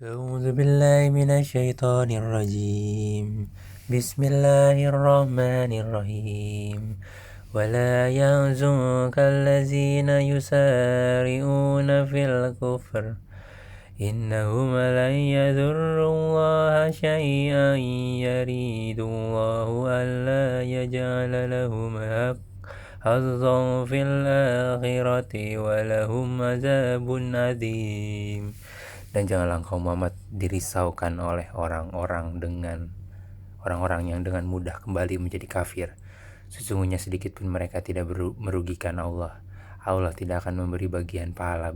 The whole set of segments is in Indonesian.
أعوذ بالله من الشيطان الرجيم بسم الله الرحمن الرحيم ولا يحزنك الذين يسارعون في الكفر إنهم لن يضروا الله شيئا يريد الله ألا يجعل لهم حظا في الآخرة ولهم عذاب عظيم. Dan janganlah engkau Muhammad dirisaukan oleh orang-orang yang dengan mudah kembali menjadi kafir. Sesungguhnya sedikit pun mereka tidak merugikan Allah. Allah tidak akan memberi bagian pahala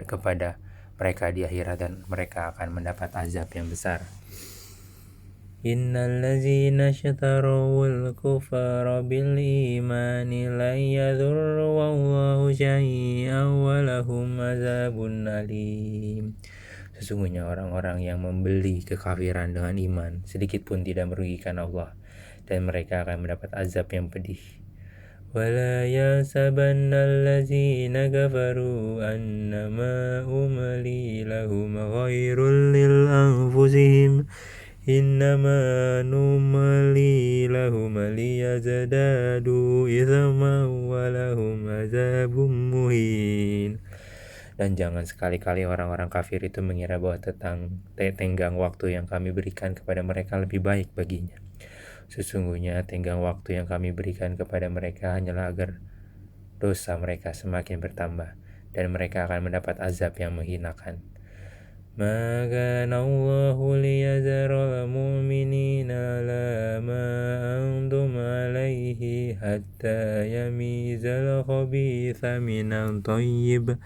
kepada mereka di akhirat, dan mereka akan mendapat azab yang besar. Innal ladzina ishtarawul kufara bil imani la yadurru wallahu syai'an wa lahum azabun alim. Sesungguhnya orang-orang yang membeli kekafiran dengan iman sedikit pun tidak merugikan Allah, dan mereka akan mendapat azab yang pedih. Wala yasabanna allazina kafaru annama umli lahum ghairul lil anfusihim innama numli lahum liyazdadu ithman wa lahum azabun muhin. Dan jangan sekali-kali orang-orang kafir itu mengira bahwa tenggang waktu yang kami berikan kepada mereka lebih baik baginya. Sesungguhnya tenggang waktu yang kami berikan kepada mereka hanyalah agar dosa mereka semakin bertambah, dan mereka akan mendapat azab yang menghinakan. Maka Allahu liyazarul mu'minina ala ma antum alaihi hatta yamizal khabitha minal thayyib.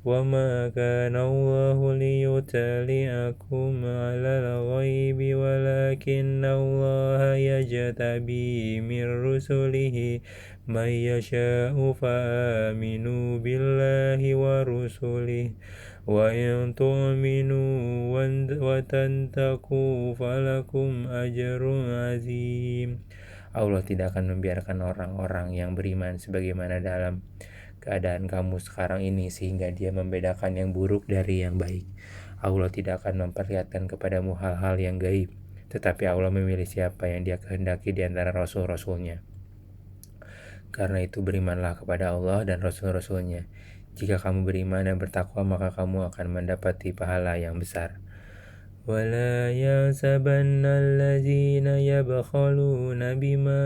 وَمَا كَانَ اللَّهُ لِيُطْلِعَكُمْ عَلَى الْغَيْبِ وَلَكِنَّ اللَّهَ يَجْتَبِي مِنْ رُسُلِهِ مَنْ يَشَاءُ فَآمِنُوا بِاللَّهِ وَرُسُلِهِ وَإِنْ تُؤْمِنُوا وَتَتَّقُوا فَلَكُمْ أَجْرٌ عَظِيمٌ. Allah tidak akan membiarkan orang-orang yang beriman sebagaimana dalam keadaan kamu sekarang ini, sehingga dia membedakan yang buruk dari yang baik. Allah tidak akan memperlihatkan kepadamu hal-hal yang gaib, tetapi Allah memilih siapa yang dia kehendaki di antara rasul-rasulnya. Karena itu berimanlah kepada Allah dan rasul-rasulnya. Jika kamu beriman dan bertakwa, maka kamu akan mendapati pahala yang besar. وَلَا يَحْسَبَنَّ الَّذِينَ يَبْخَلُونَ بِمَا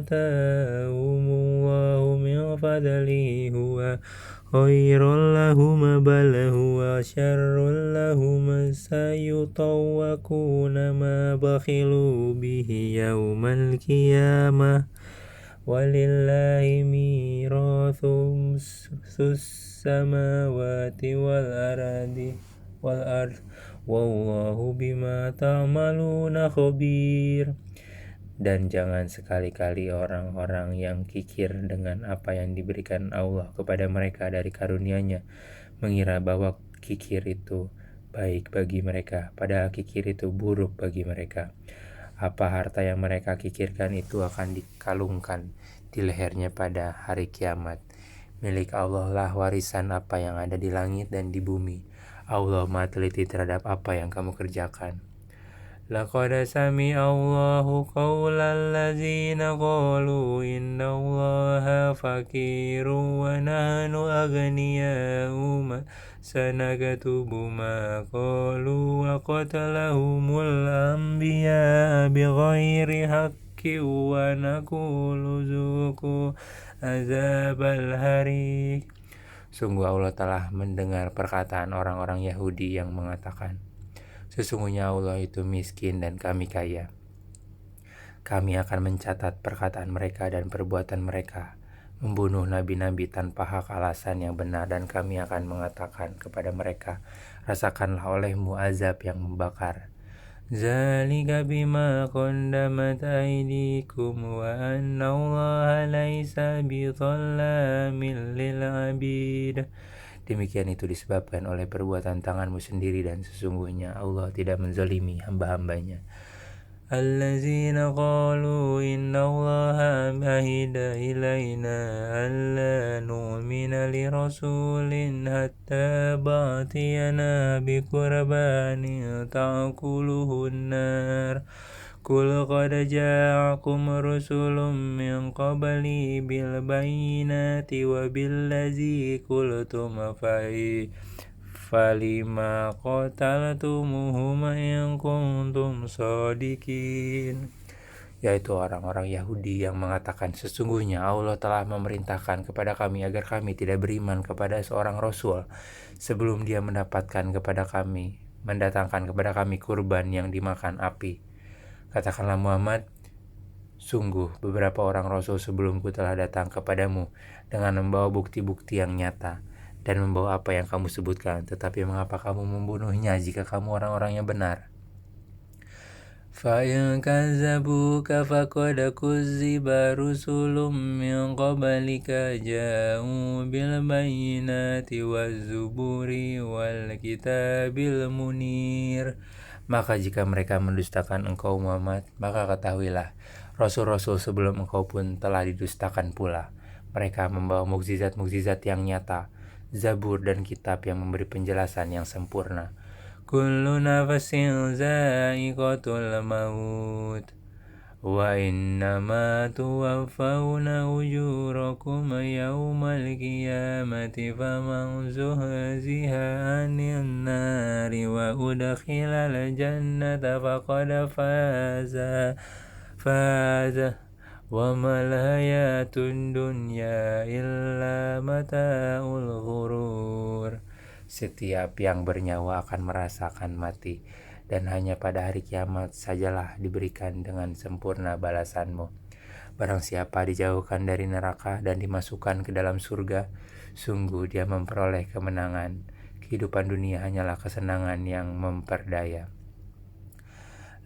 آتَاهُمُ اللَّهُ مِنْ فَضْلِهِ هُوَ خَيْرٌ لَهُمْ بَلْ هُوَ شَرٌّ لَهُمْ سَيُطَوَّقُونَ مَا بَخِلُوا بِهِ يَوْمَ الْقِيَامَةِ وَلِلَّهِ مِيرَاثُ السَّمَاوَاتِ وَالْأَرْضِ Wallahu bima ta'maluna khabir. Dan jangan sekali-kali orang-orang yang kikir dengan apa yang diberikan Allah kepada mereka dari karunia-Nya mengira bahwa kikir itu baik bagi mereka, padahal kikir itu buruk bagi mereka. Apa harta yang mereka kikirkan itu akan dikalungkan di lehernya pada hari kiamat. Milik Allah lah warisan apa yang ada di langit dan di bumi. Allah Maha teliti terhadap apa yang kamu kerjakan. Laqad sami'a Allahu qawlal ladzina qalu inna Allaha faqirun wa nahnu aghniya'u sanaktubu ma qalu wa qatalahumul anbiya'a bighairi haqqin wa naqulu dzuqu azabal hariq. Sungguh Allah telah mendengar perkataan orang-orang Yahudi yang mengatakan, sesungguhnya Allah itu miskin dan kami kaya. Kami akan mencatat perkataan mereka dan perbuatan mereka, membunuh nabi-nabi tanpa hak alasan yang benar, dan kami akan mengatakan kepada mereka, rasakanlah olehmu azab yang membakar. Zalika bima qaddamat aydikum wa anna Allaha laisa bidhallamin lil abid. Demikian itu disebabkan oleh perbuatan tanganmu sendiri, dan sesungguhnya Allah tidak menzalimi hamba-hambanya. الذين قالوا إن الله عهد إلينا ألا نؤمن لرسول حتى يأتينا بقربان تأكله النار قل قد جاءكم رسل من قبلي بالبينات وبالذي قلتم falima qataltumuhum in kuntum shadiqin, yaitu orang-orang Yahudi yang mengatakan sesungguhnya Allah telah memerintahkan kepada kami agar kami tidak beriman kepada seorang rasul sebelum dia mendatangkan kepada kami kurban yang dimakan api. Katakanlah Muhammad, sungguh beberapa orang rasul sebelumku telah datang kepadamu dengan membawa bukti-bukti yang nyata dan membawa apa yang kamu sebutkan, tetapi mengapa kamu membunuhnya jika kamu orang-orang yang benar? فَإِنْ كَذَّبُوكَ فَقَدْ كُذِّبَ رُسُلٌ مِّن قَبْلِكَ جَاءُوا بِالْبَيِّنَاتِ وَالزُّبُرِ وَالْكِتَابِ الْمُنِيرِ. Maka jika mereka mendustakan engkau Muhammad, maka ketahuilah rasul-rasul sebelum engkau pun telah didustakan pula. Mereka membawa mukjizat-mukjizat yang nyata, Zabur dan kitab yang memberi penjelasan yang sempurna. Kullu nafsin za'iqatul maut wa innama tuwaffawna ujurakum yawmal qiyamati faman zuhziha 'anil nari wa udkhilal jannata faqad faza wa mal hayatud dunya illa mata'ul ghurur. Setiap yang bernyawa akan merasakan mati, dan hanya pada hari kiamat sajalah diberikan dengan sempurna balasanmu. Barang siapa dijauhkan dari neraka dan dimasukkan ke dalam surga, sungguh dia memperoleh kemenangan. Kehidupan dunia hanyalah kesenangan yang memperdaya.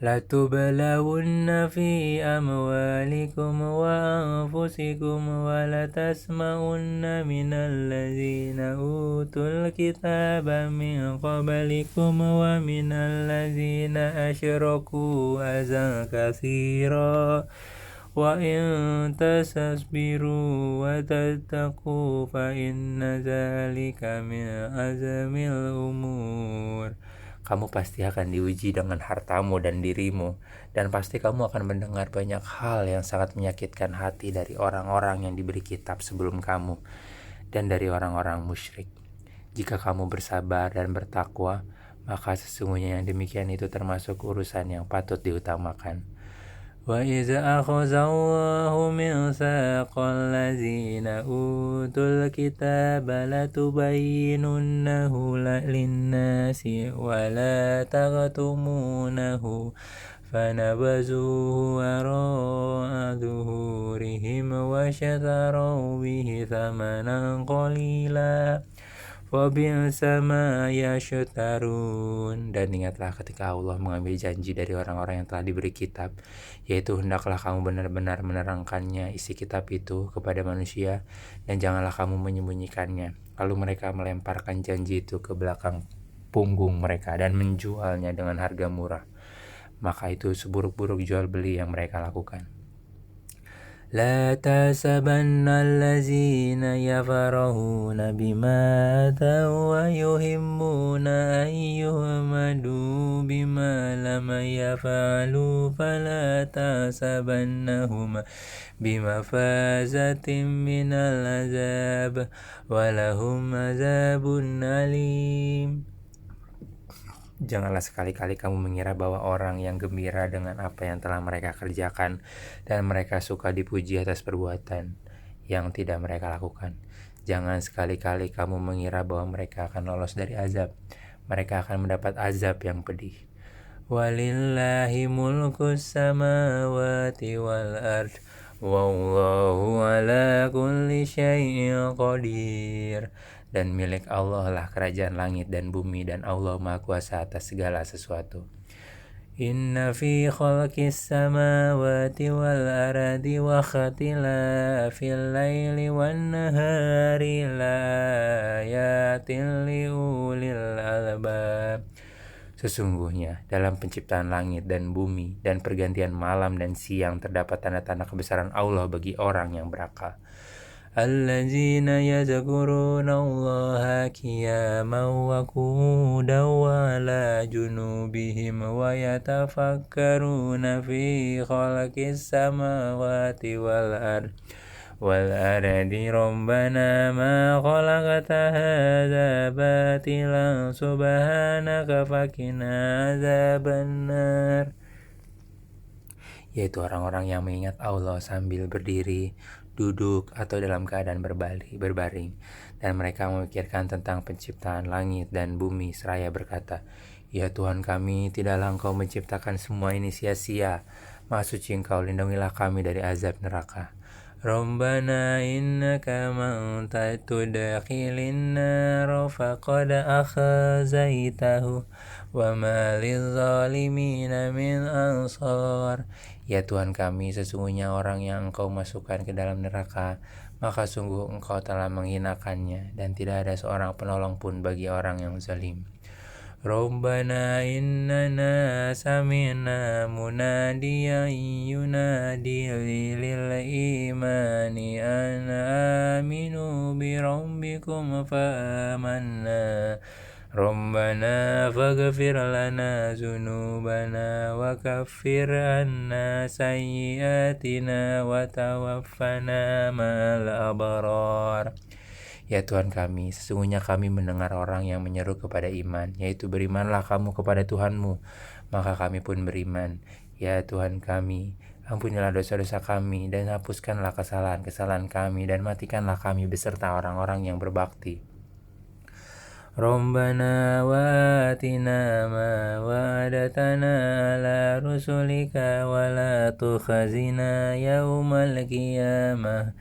لَتُبْلَوُنَّ فِي أَمْوَالِكُمْ وَأَنْفُسِكُمْ وَلَتَسْمَعُنَّ مِنَ الَّذِينَ أُوتُوا الْكِتَابَ مِنْ قَبْلِكُمْ وَمِنَ الَّذِينَ أَشْرَكُوا أَذًى كَثِيرًا وَإِنْ تَصْبِرُوا وَتَتَّقُوا فَإِنَّ ذَلِكَ مِنْ عَزْمِ الْأُمُورِ. Kamu pasti akan diuji dengan hartamu dan dirimu, dan pasti kamu akan mendengar banyak hal yang sangat menyakitkan hati dari orang-orang yang diberi kitab sebelum kamu dan dari orang-orang musyrik. Jika kamu bersabar dan bertakwa, maka sesungguhnya yang demikian itu termasuk urusan yang patut diutamakan. وَإِذَا أَخَذَ اللَّهُ مِيثَاقَ الَّذِينَ أُوتُوا الْكِتَابَ لَتُبَيِّنُنَّهُ لِلنَّاسِ وَلَا تَكْتُمُونَهُ فَنَبَذُوهُ وَرَاءَ ظُهُورِهِمْ وَاشْتَرَوْا بِهِ ثَمَنًا قَلِيلًا وَبِئْسَ مَا يَشْتَرُونَ. Dan ingatlah ketika Allah mengambil janji dari orang-orang yang telah diberi kitab, yaitu hendaklah kamu benar-benar menerangkannya isi kitab itu kepada manusia, dan janganlah kamu menyembunyikannya. Lalu mereka melemparkan janji itu ke belakang punggung mereka dan menjualnya dengan harga murah. Maka itu seburuk-buruk jual beli yang mereka lakukan. لا تحسبن الذين يفرحون بما أتوا ويحبون أن يحمدوا بما لم يفعلوا فلا تحسبنهم بمفازة من العذاب ولهم عذاب أليم. Janganlah sekali-kali kamu mengira bahwa orang yang gembira dengan apa yang telah mereka kerjakan dan mereka suka dipuji atas perbuatan yang tidak mereka lakukan. Jangan sekali-kali kamu mengira bahwa mereka akan lolos dari azab. Mereka akan mendapat azab yang pedih. Walillahi mulkus samawati wal ard wallahu ala kulli syai'in qadir. Dan milik Allah lah kerajaan langit dan bumi, dan Allah Maha Kuasa atas segala sesuatu. Inna fi khalqis samawati wal ardi wa ikhtilafil laili wan nahari la ayatin liulil albab. Sesungguhnya dalam penciptaan langit dan bumi dan pergantian malam dan siang terdapat tanda-tanda kebesaran Allah bagi orang yang berakal. Allazina yazkuruna Allaha qiyaman wa qu'udan wa ala junubihim wa yatafakkaruna fi khalqis samawati wal ardi rabbana ma khalaqta hadza batilan subhanaka faqina adzabannar. Yaitu orang-orang yang mengingat Allah sambil berdiri, duduk, atau dalam keadaan berbaring. Dan mereka memikirkan tentang penciptaan langit dan bumi seraya berkata, Ya Tuhan kami, tidaklah Engkau menciptakan semua ini sia-sia. Maha suci Engkau, lindungilah kami dari azab neraka. Rabbana innaka man tudkhilin nar faqad akhzaitahu wa ma lizzalimina min ansar. Ya Tuhan kami, sesungguhnya orang yang Engkau masukkan ke dalam neraka, maka sungguh Engkau telah menghinakannya, dan tidak ada seorang penolong pun bagi orang yang zalim. Rabbana innana sami'na munadiyan yunadi lil imani an aminu bi rabbikum fa amanna. Rabbana faghfir lana dzunubana wa kaffir anna sayyi'atina wa tawaffana ma'al abrar. Ya Tuhan kami, sesungguhnya kami mendengar orang yang menyeru kepada iman, yaitu berimanlah kamu kepada Tuhanmu, maka kami pun beriman. Ya Tuhan kami, ampunilah dosa-dosa kami, dan hapuskanlah kesalahan-kesalahan kami, dan matikanlah kami beserta orang-orang yang berbakti. Rabbana wa atina ma wa'adatana ala rusulika wa la tukhazina yaumal qiyamah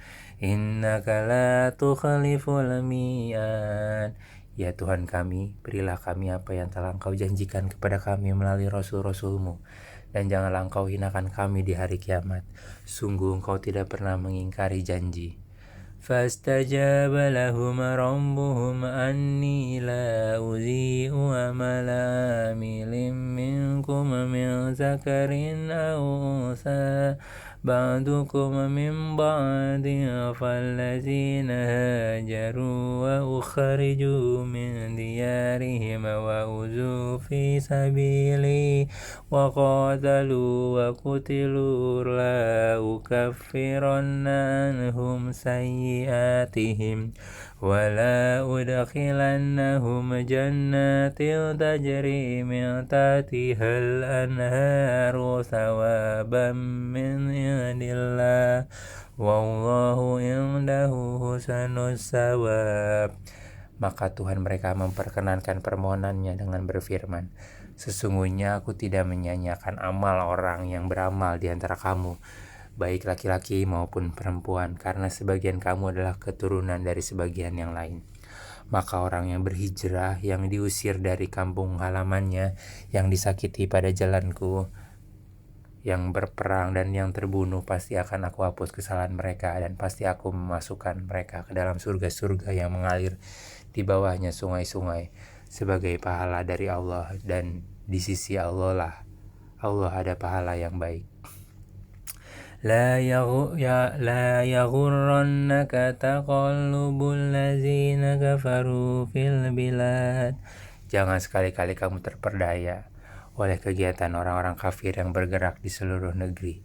innaka la tukhliful mi'ad. Ya Tuhan kami, berilah kami apa yang telah Engkau janjikan kepada kami melalui Rasul-Rasul-Mu, dan janganlah Engkau hinakan kami di hari kiamat. Sungguh Engkau tidak pernah mengingkari janji. Fastajaba lahum rabbuhum anni la uzi'u amala amilin minkum min zakarin aw unsa ba'dukum min ba'din fallazina hajaru wa ukhriju min diyarihim wa uzu fi sabili wa qatalu wa qutilu la ukaffiranna anhum sayyi'atihim wa la udkhilannahum jannatin tajri min tahtihal anharu thawaban min indillah wallahu indahu husnus thawab. Maka Tuhan mereka memperkenankan permohonannya dengan berfirman, Sesungguhnya aku tidak menyanyiakan amal orang yang beramal di antara kamu, baik laki-laki maupun perempuan, karena sebagian kamu adalah keturunan dari sebagian yang lain. Maka orang yang berhijrah, yang diusir dari kampung halamannya, yang disakiti pada jalanku, yang berperang dan yang terbunuh, pasti akan aku hapus kesalahan mereka, dan pasti aku memasukkan mereka ke dalam surga-surga yang mengalir di bawahnya sungai-sungai, sebagai pahala dari Allah, dan di sisi Allah lah Allah ada pahala yang baik. La yaghurrannaka taqallubul ladzina kafaru fil bilad. Jangan sekali-kali kamu terperdaya oleh kegiatan orang-orang kafir yang bergerak di seluruh negeri.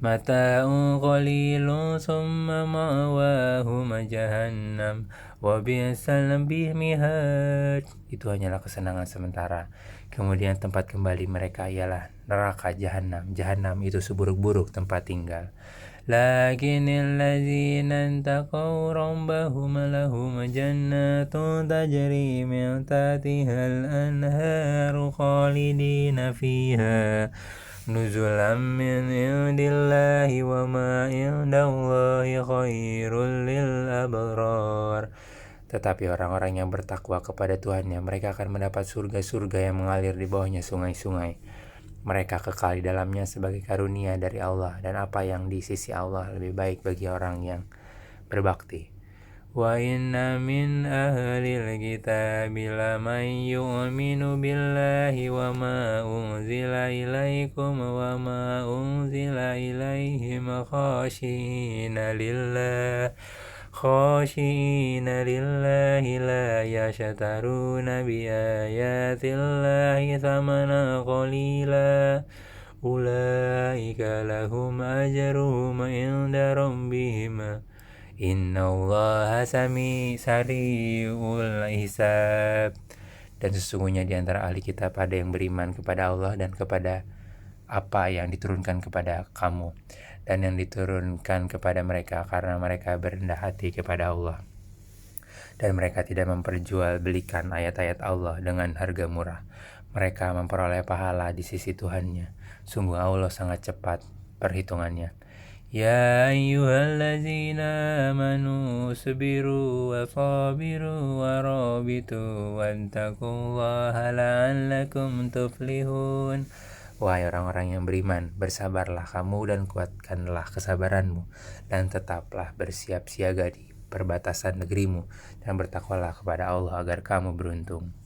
Mata'un qalilun summa ma'wahum jahannam wa bi'sal mihad. Itu hanyalah kesenangan sementara. Kemudian tempat kembali mereka ialah neraka jahanam. Jahanam itu seburuk-buruk tempat tinggal. Lakinnal ladzina taqaw rabbahum lahum jannatun tajri min tahtihal anharu khalidina fiha nuzulan min indillahi wa ma indallahi khairul lil abrar. Tetapi orang-orang yang bertakwa kepada Tuhannya, mereka akan mendapat surga-surga yang mengalir di bawahnya sungai-sungai. Mereka kekal di dalamnya sebagai karunia dari Allah, dan apa yang di sisi Allah lebih baik bagi orang yang berbakti. وإن من أهل الكتاب لمن يؤمن بالله وما أنزل إليكم وما أنزل إليهم خاشعين لله لا يشترون بآيات الله ثمنا قليلا أولئك لهم أجرهم عند ربهم Innallaha sari'ul hisab. Dan sesungguhnya di antara ahli kitab ada yang beriman kepada Allah dan kepada apa yang diturunkan kepada kamu dan yang diturunkan kepada mereka, karena mereka berendah hati kepada Allah dan mereka tidak memperjualbelikan ayat-ayat Allah dengan harga murah. Mereka memperoleh pahala di sisi Tuhannya. Sungguh Allah sangat cepat perhitungannya. Ya ayyuhallazina amanu sabiru wa sabiru wa rabitu wattaqullaha la'allakum tuflihun. Wahai orang-orang yang beriman, bersabarlah kamu dan kuatkanlah kesabaranmu, dan tetaplah bersiap siaga di perbatasan negerimu, dan bertakwalah kepada Allah agar kamu beruntung.